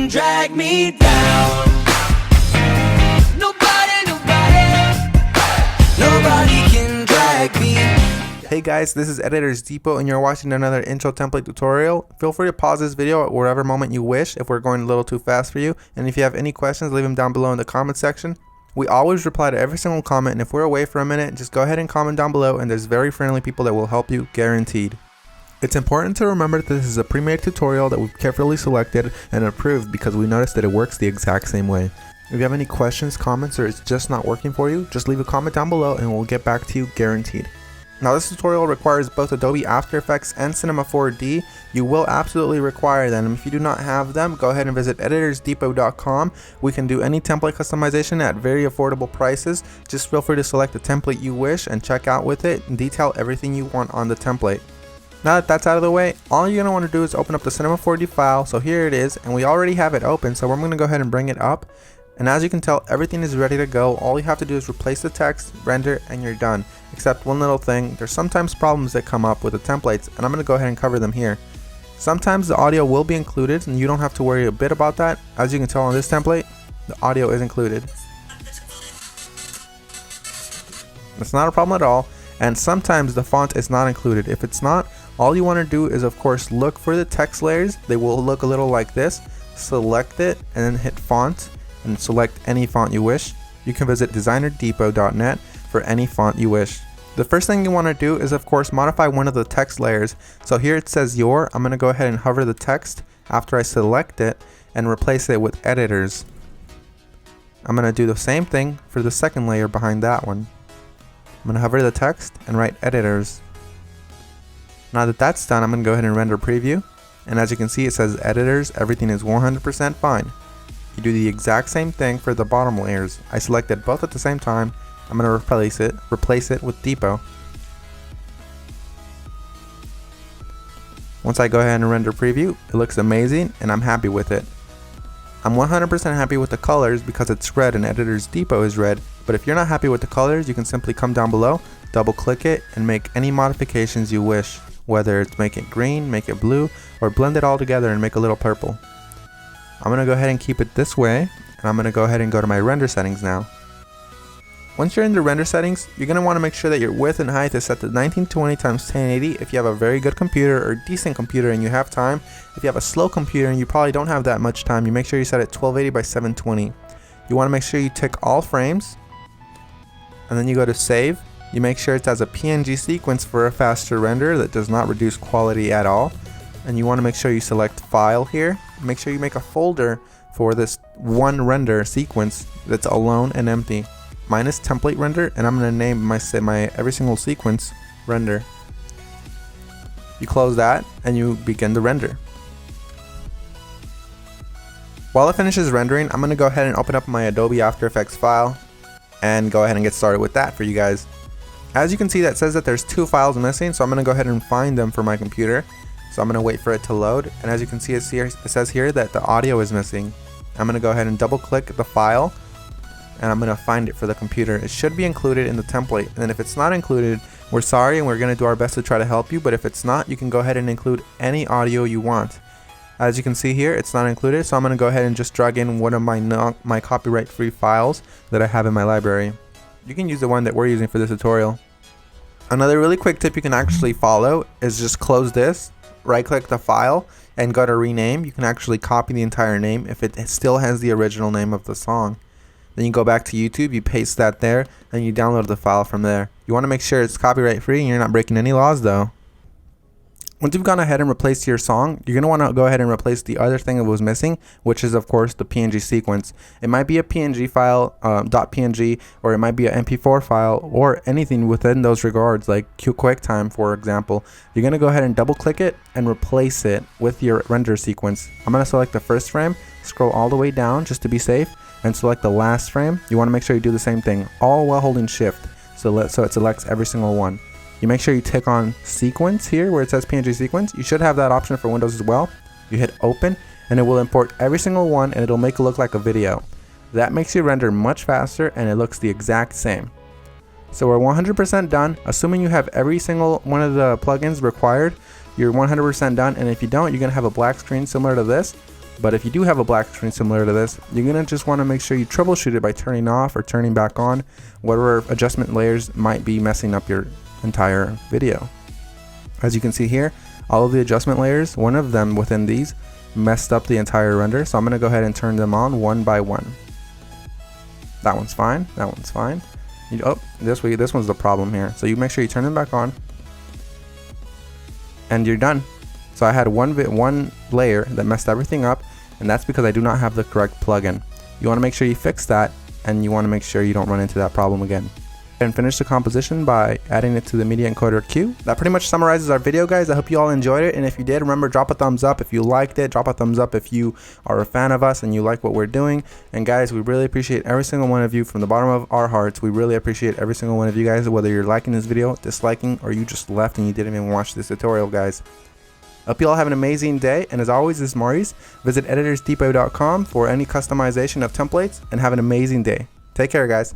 can drag me down. Nobody can drag me. Hey guys, this is Editors Depot and you're watching another intro template tutorial. Feel free to pause this video at whatever moment you wish if we're going a little too fast for you. And if you have any questions, leave them down below in the comment section. We always reply to every single comment, and if we're away for a minute, just go ahead and comment down below and there's very friendly people that will help you, guaranteed. It's important to remember that this is a pre-made tutorial that we've carefully selected and approved because we noticed that it works the exact same way. If you have any questions, comments, or it's just not working for you, just leave a comment down below and we'll get back to you, guaranteed. Now this tutorial requires both Adobe After Effects and Cinema 4D. You will absolutely require them. If you do not have them, go ahead and visit EditorsDepot.com. We can do any template customization at very affordable prices. Just feel free to select the template you wish and check out with it and detail everything you want on the template. Now that that's out of the way, all you're going to want to do is open up the Cinema 4D file. So here it is, and we already have it open, so I'm going to go ahead and bring it up. And as you can tell, everything is ready to go. All you have to do is replace the text, render, and you're done. Except one little thing, there's sometimes problems that come up with the templates, and I'm going to go ahead and cover them here. Sometimes the audio will be included, and you don't have to worry a bit about that. As you can tell on this template, the audio is included. It's not a problem at all. And sometimes the font is not included. If it's not, all you want to do is of course look for the text layers. They will look a little like this. Select it and then hit font and select any font you wish. You can visit DesignerDepot.net for any font you wish. The first thing you want to do is of course modify one of the text layers. So here it says your. I'm going to go ahead and hover the text after I select it and replace it with editors. I'm going to do the same thing for the second layer behind that one. I'm going to hover the text and write editors. Now that that's done, I'm going to go ahead and render preview. And as you can see, it says editors, everything is 100% fine. You do the exact same thing for the bottom layers. I selected both at the same time. I'm going to replace it with Depot. Once I go ahead and render preview, it looks amazing and I'm happy with it. I'm 100% happy with the colors because it's red and Editors Depot is red, but if you're not happy with the colors, you can simply come down below, double click it, and make any modifications you wish, whether it's make it green, make it blue, or blend it all together and make a little purple. I'm going to go ahead and keep it this way, and I'm going to go ahead and go to my render settings now. Once you're in the render settings, you're going to want to make sure that your width and height is set to 1920 x 1080 if you have a very good computer or decent computer and you have time. If you have a slow computer and you probably don't have that much time, you make sure you set it 1280 by 720. You want to make sure you tick all frames, and then you go to save. You make sure it has a PNG sequence for a faster render that does not reduce quality at all. And you want to make sure you select file here. Make sure you make a folder for this one render sequence that's alone and empty. Mine is template render, and I'm going to name my every single sequence render. You close that and you begin the render. While it finishes rendering, I'm going to go ahead and open up my Adobe After Effects file and go ahead and get started with that for you guys. As you can see, that says that there's two files missing, so I'm going to go ahead and find them for my computer. So I'm going to wait for it to load, and as you can see, it says here that the audio is missing. I'm going to go ahead and double click the file, and I'm going to find it for the computer. It should be included in the template, and if it's not included, we're sorry and we're going to do our best to try to help you, but if it's not, you can go ahead and include any audio you want. As you can see here, it's not included, so I'm going to go ahead and just drag in one of my copyright free files that I have in my library. You can use the one that we're using for this tutorial. Another really quick tip you can actually follow is just close this, right click the file, and go to rename. You can actually copy the entire name if it still has the original name of the song. Then you go back to YouTube, you paste that there, and you download the file from there. You want to make sure it's copyright free and you're not breaking any laws though. Once you've gone ahead and replaced your song, you're going to want to go ahead and replace the other thing that was missing, which is of course the PNG sequence. It might be a PNG file, .png, or it might be an MP4 file, or anything within those regards, like QuickTime for example. You're going to go ahead and double click it and replace it with your render sequence. I'm going to select the first frame, scroll all the way down just to be safe, and select the last frame. You want to make sure you do the same thing, all while holding shift, so it selects every single one. You make sure you tick on sequence here where it says PNG sequence. You should have that option for Windows as well. You hit open and it will import every single one and it'll make it look like a video. That makes your render much faster and it looks the exact same. So we're 100% done. Assuming you have every single one of the plugins required, you're 100% done, and if you don't, you're going to have a black screen similar to this. But if you do have a black screen similar to this, you're gonna just want to make sure you troubleshoot it by turning off or turning back on whatever adjustment layers might be messing up your entire video. As you can see here, all of the adjustment layers, one of them within these messed up the entire render, so I'm gonna go ahead and turn them on one by one. That one's fine, that one's fine. This one's the problem here. So you make sure you turn them back on and you're done. So I had one layer that messed everything up, and that's because I do not have the correct plugin. You want to make sure you fix that, and you want to make sure you don't run into that problem again. And finish the composition by adding it to the media encoder queue. That pretty much summarizes our video, guys. I hope you all enjoyed it, and if you did, remember, drop a thumbs up if you liked it. Drop a thumbs up if you are a fan of us and you like what we're doing. And guys, we really appreciate every single one of you from the bottom of our hearts. We really appreciate every single one of you guys, whether you're liking this video, disliking, or you just left and you didn't even watch this tutorial, guys. Hope you all have an amazing day, and as always, this is Maurice. Visit EditorsDepot.com for any customization of templates, and have an amazing day. Take care, guys.